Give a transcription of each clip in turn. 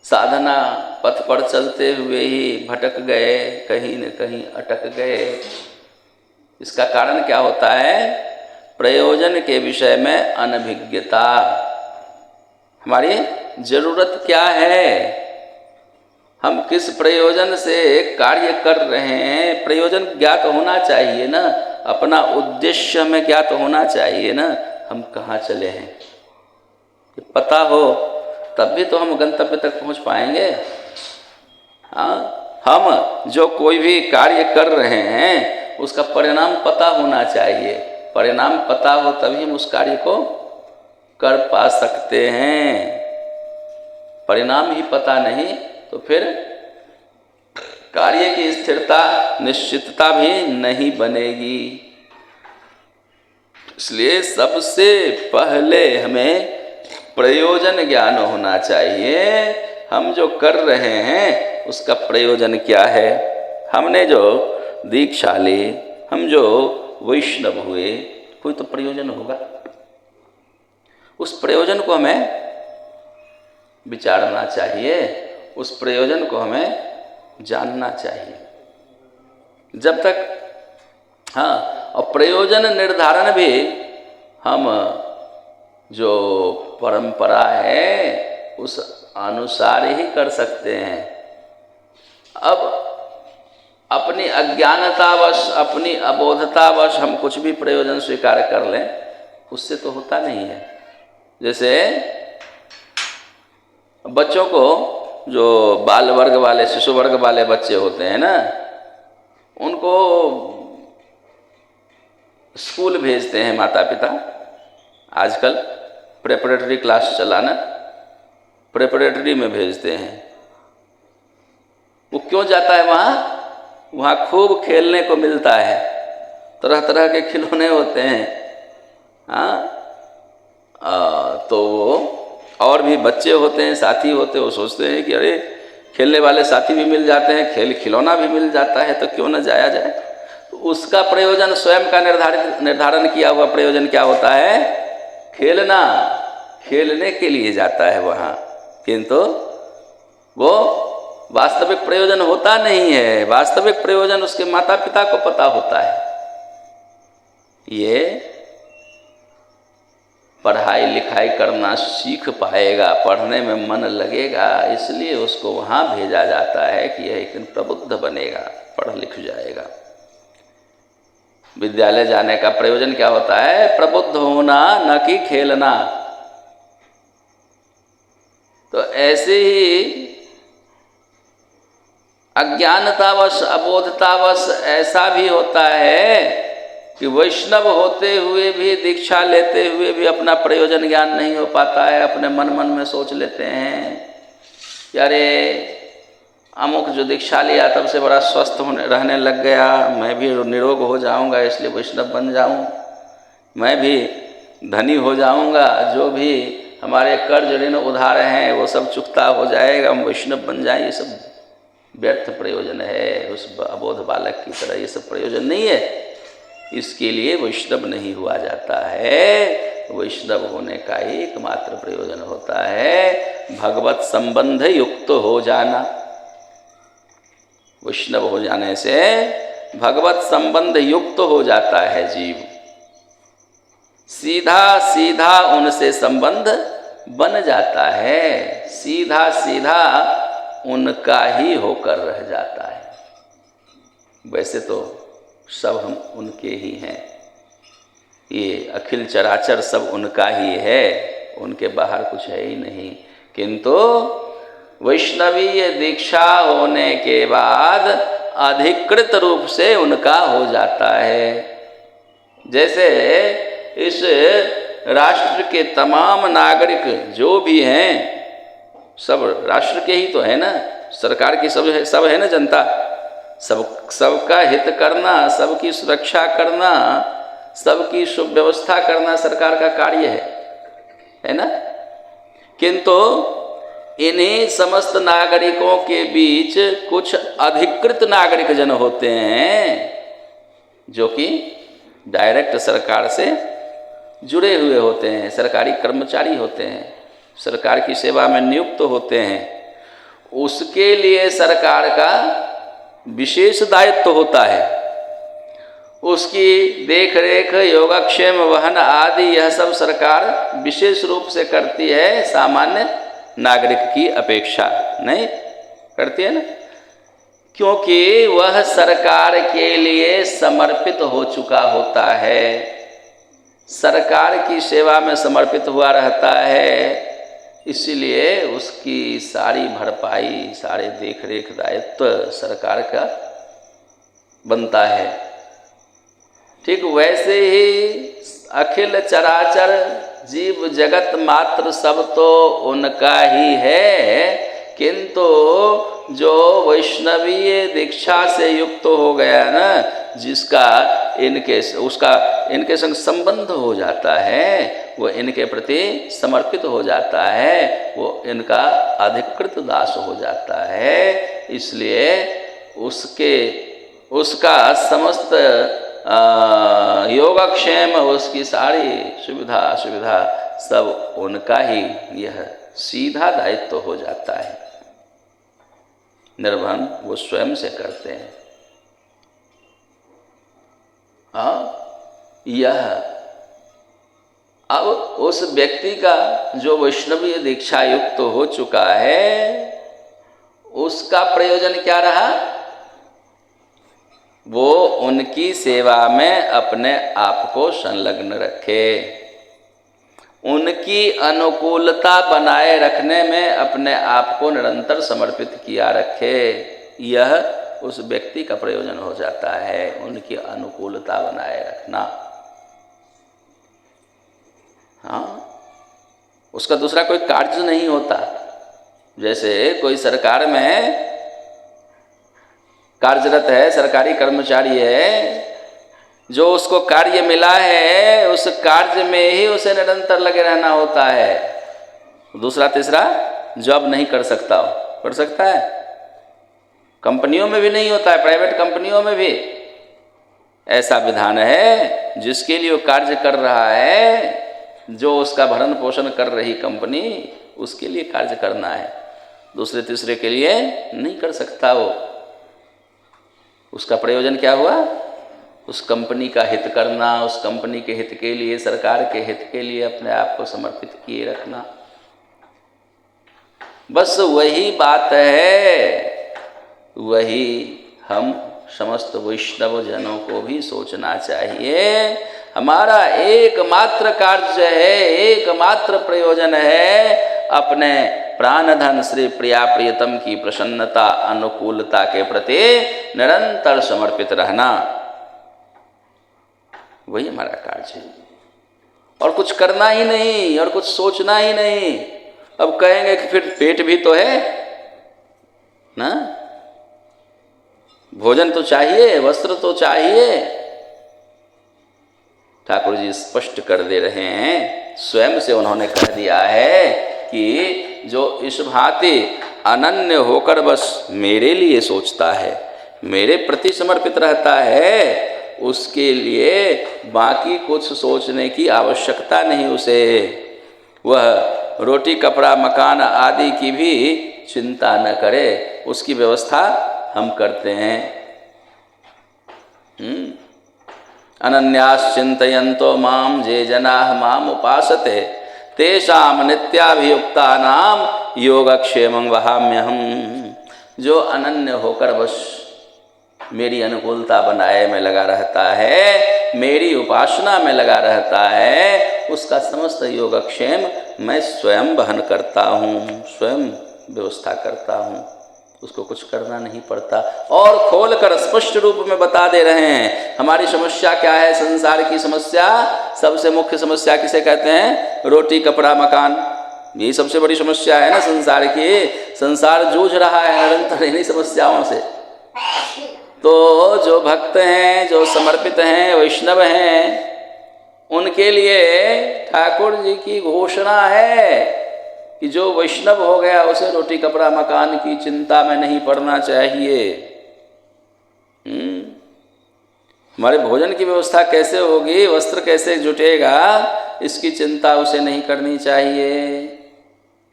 साधना पथ पर चलते हुए ही भटक गए, कहीं न कहीं अटक गए। इसका कारण क्या होता है? प्रयोजन के विषय में अनभिज्ञता। हमारी जरूरत क्या है, हम किस प्रयोजन से कार्य कर रहे हैं, प्रयोजन ज्ञात होना चाहिए ना, अपना उद्देश्य हमें ज्ञात होना चाहिए ना, हम कहाँ चले हैं पता हो, तब भी तो हम गंतव्य तक पहुँच पाएंगे। हाँ, हम जो कोई भी कार्य कर रहे हैं उसका परिणाम पता होना चाहिए। परिणाम पता हो तभी हम उस कार्य को कर पा सकते हैं। परिणाम ही पता नहीं तो फिर कार्य की स्थिरता, निश्चितता भी नहीं बनेगी। इसलिए सबसे पहले हमें प्रयोजन ज्ञान होना चाहिए। हम जो कर रहे हैं उसका प्रयोजन क्या है। हमने जो दीक्षा ली, हम जो वैष्णव हुए, कोई तो प्रयोजन होगा। उस प्रयोजन को हमें विचारना चाहिए, उस प्रयोजन को हमें जानना चाहिए। जब तक और प्रयोजन निर्धारण भी हम जो परंपरा है उस अनुसार ही कर सकते हैं। अब अपनी अज्ञानतावश, अपनी अबोधतावश हम कुछ भी प्रयोजन स्वीकार कर लें, उससे तो होता नहीं है। जैसे बच्चों को, जो बाल वर्ग वाले, शिशु वर्ग वाले बच्चे होते हैं ना, उनको स्कूल भेजते हैं माता पिता। आजकल प्रेपरेटरी क्लास चलाना, प्रेपरेटरी में भेजते हैं। वो क्यों जाता है वहाँ? वहाँ खूब खेलने को मिलता है, तरह तरह के खिलौने होते हैं। तो वो और भी बच्चे होते हैं, साथी होते हैं, वो सोचते हैं कि अरे खेलने वाले साथी भी मिल जाते हैं, खिलौना भी मिल जाता है, तो क्यों न जाया जाए। तो उसका प्रयोजन, स्वयं का निर्धारण किया हुआ प्रयोजन क्या होता है? खेलना, खेलने के लिए जाता है वहाँ, किंतु वो वास्तविक प्रयोजन होता नहीं है। वास्तविक प्रयोजन उसके माता पिता को पता होता है। ये पढ़ाई लिखाई करना सीख पाएगा, पढ़ने में मन लगेगा, इसलिए उसको वहाँ भेजा जाता है कि यह एक प्रबुद्ध बनेगा, पढ़ लिख जाएगा। विद्यालय जाने का प्रयोजन क्या होता है? प्रबुद्ध होना, न कि खेलना। तो ऐसे ही अज्ञानतावश, अबोधतावश ऐसा भी होता है कि वैष्णव होते हुए भी, दीक्षा लेते हुए भी अपना प्रयोजन ज्ञान नहीं हो पाता है। अपने मन मन में सोच लेते हैं कि अरे अमुक जो दीक्षा लिया तब से बड़ा स्वस्थ रहने लग गया, मैं भी निरोग हो जाऊंगा इसलिए वैष्णव बन जाऊं, मैं भी धनी हो जाऊंगा, जो भी हमारे कर्ज ऋण उधार हैं वो सब चुकता हो जाएगा, हम वैष्णव बन जाएं। ये सब व्यर्थ प्रयोजन है। उस अबोध बालक की तरह ये सब प्रयोजन नहीं है। इसके लिए वैष्णव नहीं हुआ जाता है। वैष्णव होने का एकमात्र प्रयोजन होता है भगवत संबंध युक्त हो जाना। वैष्णव हो जाने से भगवत संबंध युक्त हो जाता है जीव, सीधा सीधा उनसे संबंध बन जाता है, सीधा सीधा उनका ही होकर रह जाता है। वैसे तो सब हम उनके ही हैं, ये अखिल चराचर सब उनका ही है, उनके बाहर कुछ है ही नहीं। किंतु वैष्णवीय दीक्षा होने के बाद अधिकृत रूप से उनका हो जाता है। जैसे इस राष्ट्र के तमाम नागरिक जो भी हैं, सब राष्ट्र के ही तो है ना, सरकार की सब है ना जनता। सबका हित करना, सबकी सुरक्षा करना, सबकी सुव्यवस्था करना सरकार का कार्य है ना। किंतु इन्हीं समस्त नागरिकों के बीच कुछ अधिकृत नागरिक जन होते हैं जो कि डायरेक्ट सरकार से जुड़े हुए होते हैं, सरकारी कर्मचारी होते हैं, सरकार की सेवा में नियुक्त होते हैं। उसके लिए सरकार का विशेष दायित्व होता है। उसकी देख रेख, योगक्षेम, वहन आदि यह सब सरकार विशेष रूप से करती है, सामान्य नागरिक की अपेक्षा नहीं करती है ना, क्योंकि वह सरकार के लिए समर्पित हो चुका होता है, सरकार की सेवा में समर्पित हुआ रहता है। इसीलिए उसकी सारी भरपाई, सारे देख रेख दायित्व सरकार का बनता है। ठीक वैसे ही अखिल चराचर जीव जगत मात्र सब तो उनका ही है, किंतु जो वैष्णवीय दीक्षा से युक्त हो गया ना, जिसका इनके संग संबंध हो जाता है, वो इनके प्रति समर्पित हो जाता है, वो इनका अधिकृत दास हो जाता है। इसलिए उसका समस्त योगक्षेम, उसकी सारी सुविधा सब उनका ही यह सीधा दायित्व हो जाता है। निर्वहन वो स्वयं से करते हैं। यह अब उस व्यक्ति का जो वैष्णवीय दीक्षा युक्त हो चुका है, उसका प्रयोजन क्या रहा? वो उनकी सेवा में अपने आप को संलग्न रखे, उनकी अनुकूलता बनाए रखने में अपने आप को निरंतर समर्पित किया रखे। यह उस व्यक्ति का प्रयोजन हो जाता है, उनकी अनुकूलता बनाए रखना। हाँ, उसका दूसरा कोई कार्य नहीं होता। जैसे कोई सरकार में कार्यरत है, सरकारी कर्मचारी है, जो उसको कार्य मिला है उस कार्य में ही उसे निरंतर लगे रहना होता है। दूसरा तीसरा जॉब नहीं कर सकता, कर सकता है? कंपनियों में भी नहीं होता है, प्राइवेट कंपनियों में भी ऐसा विधान है। जिसके लिए वो कार्य कर रहा है, जो उसका भरण पोषण कर रही कंपनी, उसके लिए कार्य करना है, दूसरे तीसरे के लिए नहीं कर सकता वो। उसका प्रयोजन क्या हुआ? उस कंपनी का हित करना, उस कंपनी के हित के लिए, सरकार के हित के लिए अपने आप को समर्पित किए रखना। बस वही बात है, वही हम समस्त वैष्णव जनों को भी सोचना चाहिए। हमारा एकमात्र कार्य है, एकमात्र प्रयोजन है अपने प्राणधन श्री प्रिया प्रियतम की प्रसन्नता, अनुकूलता के प्रति निरंतर समर्पित रहना। वही हमारा कार्य है, और कुछ करना ही नहीं, और कुछ सोचना ही नहीं। अब कहेंगे कि फिर पेट भी तो है ना, भोजन तो चाहिए, वस्त्र तो चाहिए। ठाकुर जी स्पष्ट कर दे रहे हैं, स्वयं से उन्होंने कह दिया है कि जो इस भांति अनन्य होकर बस मेरे लिए सोचता है, मेरे प्रति समर्पित रहता है, उसके लिए बाकी कुछ सोचने की आवश्यकता नहीं उसे। वह रोटी कपड़ा मकान आदि की भी चिंता न करे, उसकी व्यवस्था हम करते हैं। अनन्यास चिंतयन्तो माम जे जनाः माम उपासते तेषां नित्याभियुक्तानां योगक्षेमं वहाम्यहम्। जो अनन्य होकर बस मेरी अनुकूलता बनाए में लगा रहता है, मेरी उपासना में लगा रहता है, उसका समस्त योगक्षेम मैं स्वयं वहन करता हूँ, स्वयं व्यवस्था करता हूँ, उसको कुछ करना नहीं पड़ता। और खोलकर स्पष्ट रूप में बता दे रहे हैं हमारी समस्या क्या है। संसार की समस्या, सबसे मुख्य समस्या किसे कहते हैं? रोटी कपड़ा मकान, यही सबसे बड़ी समस्या है ना संसार की। संसार जूझ रहा है निरंतर इन्हीं समस्याओं से। तो जो भक्त हैं, जो समर्पित हैं, वैष्णव हैं, उनके लिए ठाकुर जी की घोषणा है कि जो वैष्णव हो गया उसे रोटी कपड़ा मकान की चिंता में नहीं पड़ना चाहिए। हमारे भोजन की व्यवस्था कैसे होगी, वस्त्र कैसे जुटेगा, इसकी चिंता उसे नहीं करनी चाहिए।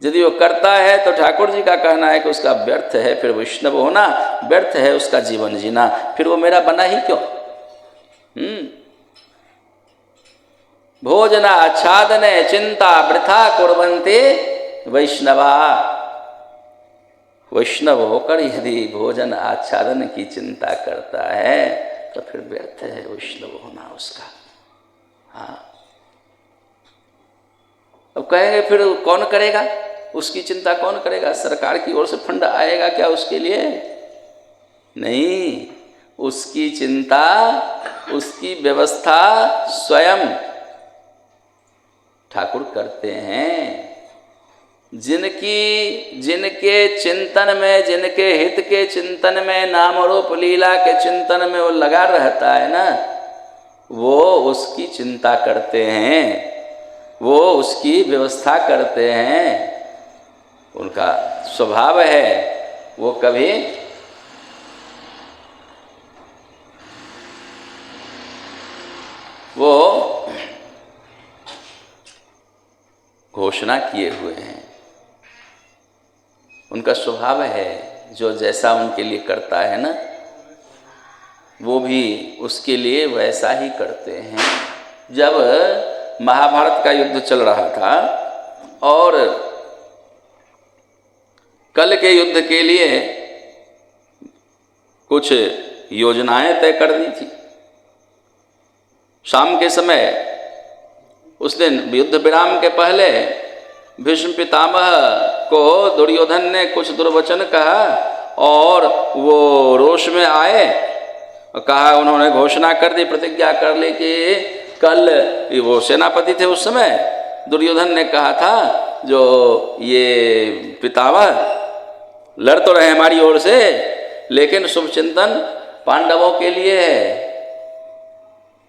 यदि वो करता है तो ठाकुर जी का कहना है कि उसका व्यर्थ है, फिर वैष्णव होना व्यर्थ है, उसका जीवन जीना, फिर वो मेरा बना ही क्यों। भोजनाच्छादने चिंता वृथा कुर्वन्ते वैष्णवा। वैष्णव होकर यदि भोजन आच्छादन की चिंता करता है तो फिर व्यर्थ है वैष्णव होना उसका। हाँ, अब कहेंगे फिर कौन करेगा, उसकी चिंता कौन करेगा, सरकार की ओर से फंड आएगा क्या उसके लिए? नहीं, उसकी चिंता, उसकी व्यवस्था स्वयं ठाकुर करते हैं। जिनके चिंतन में, जिनके हित के चिंतन में, नाम रूप लीला के चिंतन में वो लगा रहता है ना, वो उसकी चिंता करते हैं, वो उसकी व्यवस्था करते हैं। उनका स्वभाव है वो कभी वो घोषणा किए हुए हैं, उनका स्वभाव है, जो जैसा उनके लिए करता है ना वो भी उसके लिए वैसा ही करते हैं। जब महाभारत का युद्ध चल रहा था और कल के युद्ध के लिए कुछ योजनाएं तय कर दी थी। शाम के समय उस दिन युद्ध विराम के पहले भीष्म पितामह को दुर्योधन ने कुछ दुर्वचन कहा और वो रोष में आए और कहा, उन्होंने घोषणा कर दी, प्रतिज्ञा कर ली कि कल, वो सेनापति थे उस समय, दुर्योधन ने कहा था जो ये पितामह लड़ तो रहे हमारी ओर से, लेकिन शुभ चिंतन पांडवों के लिए है,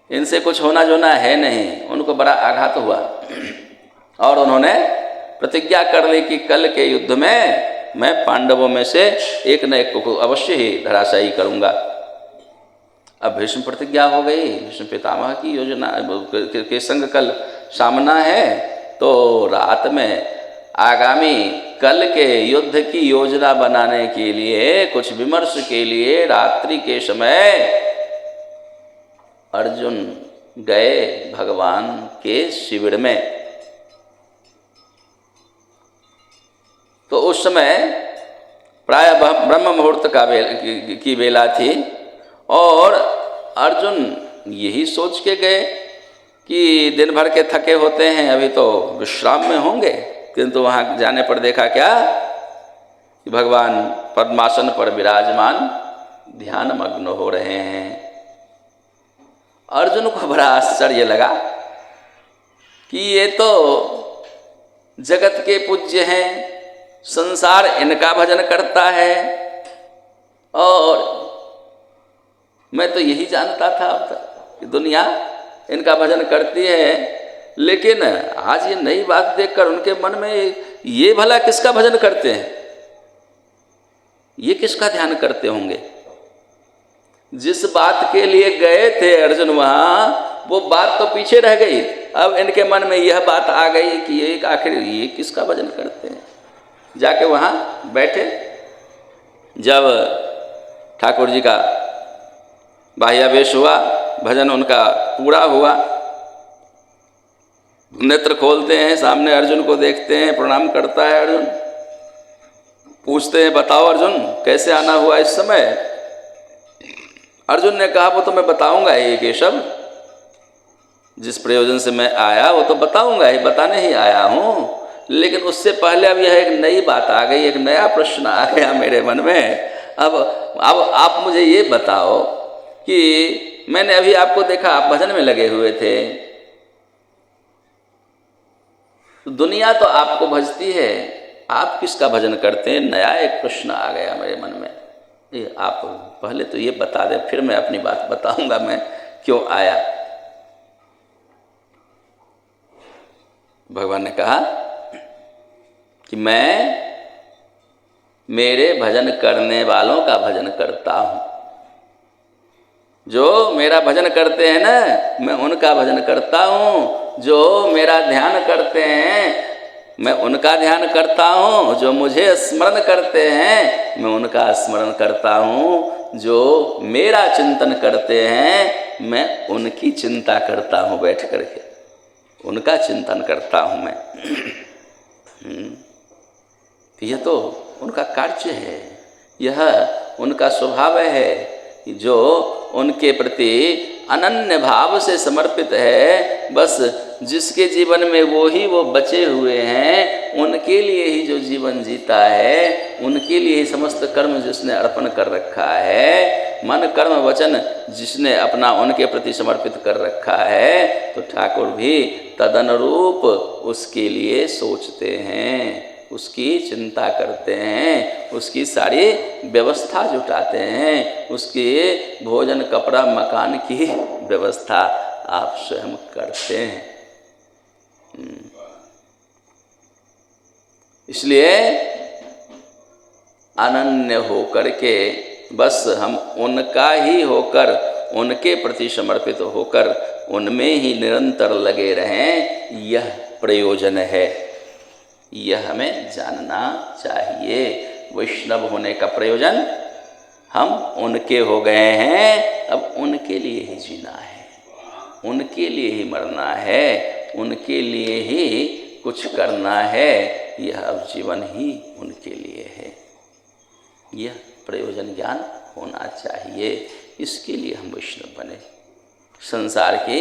इनसे कुछ होना जोना है नहीं। उनको बड़ा आघात हुआ और उन्होंने प्रतिज्ञा कर ली कि कल के युद्ध में मैं पांडवों में से एक न एक को अवश्य ही धराशायी करूंगा। अब भीष्म प्रतिज्ञा हो गई, भीष्म पितामह की योजना के संग कल सामना है, तो रात में आगामी कल के युद्ध की योजना बनाने के लिए, कुछ विमर्श के लिए रात्रि के समय अर्जुन गए भगवान के शिविर में। तो उस समय प्राय ब्रह्म मुहूर्त की बेला थी और अर्जुन यही सोच के गए कि दिन भर के थके होते हैं, अभी तो विश्राम में होंगे, किंतु वहाँ जाने पर देखा क्या कि भगवान पद्मासन पर विराजमान ध्यान मग्न हो रहे हैं। अर्जुन को बड़ा आश्चर्य लगा कि ये तो जगत के पूज्य हैं, संसार इनका भजन करता है, और मैं तो यही जानता था अब तक कि दुनिया इनका भजन करती है, लेकिन आज ये नई बात देखकर उनके मन में ये भला किसका भजन करते हैं, ये किसका ध्यान करते होंगे। जिस बात के लिए गए थे अर्जुन वहाँ, वो बात तो पीछे रह गई, अब इनके मन में यह बात आ गई कि ये आखिर ये किसका भजन करते हैं। जाके वहाँ बैठे, जब ठाकुर जी का बाह्यावेश हुआ, भजन उनका पूरा हुआ, नेत्र खोलते हैं, सामने अर्जुन को देखते हैं, प्रणाम करता है अर्जुन, पूछते हैं बताओ अर्जुन कैसे आना हुआ इस समय। अर्जुन ने कहा वो तो मैं बताऊंगा ही केशव, जिस प्रयोजन से मैं आया वो तो बताऊंगा ही, बताने ही आया हूँ, लेकिन उससे पहले अब यह एक नई बात आ गई, एक नया प्रश्न आ गया मेरे मन में। अब आप मुझे ये बताओ कि मैंने अभी आपको देखा आप भजन में लगे हुए थे, दुनिया तो आपको भजती है, आप किसका भजन करते हैं। नया एक प्रश्न आ गया मेरे मन में, ये आप पहले तो ये बता दें, फिर मैं अपनी बात बताऊंगा मैं क्यों आया। भगवान ने कहा कि मैं मेरे भजन करने वालों का भजन करता हूँ, जो मेरा भजन करते हैं ना मैं उनका भजन करता हूँ, जो मेरा ध्यान करते हैं मैं उनका ध्यान करता हूँ जो मुझे स्मरण करते हैं, मैं उनका स्मरण करता हूँ जो मेरा चिंतन करते हैं, मैं उनकी चिंता करता हूँ, बैठ करके उनका चिंतन करता हूँ मैं। यह तो उनका कार्य है, यह उनका स्वभाव है कि जो उनके प्रति अनन्य भाव से समर्पित है, बस जिसके जीवन में वो बचे हुए हैं, उनके लिए ही जो जीवन जीता है, उनके लिए ही समस्त कर्म जिसने अर्पण कर रखा है, मन कर्म वचन जिसने अपना उनके प्रति समर्पित कर रखा है, तो ठाकुर भी तदनुरूप उसके लिए सोचते हैं, उसकी चिंता करते हैं, उसकी सारी व्यवस्था जुटाते हैं, उसके भोजन कपड़ा मकान की व्यवस्था आप स्वयं करते हैं। इसलिए अनन्य होकर के बस हम उनका ही होकर, उनके प्रति समर्पित होकर उनमें ही निरंतर लगे रहें, यह प्रयोजन है, यह हमें जानना चाहिए। वैष्णव होने का प्रयोजन, हम उनके हो गए हैं, अब उनके लिए ही जीना है, उनके लिए ही मरना है, उनके लिए ही कुछ करना है, यह अब जीवन ही उनके लिए है। यह प्रयोजन ज्ञान होना चाहिए, इसके लिए हम वैष्णव बने। संसार के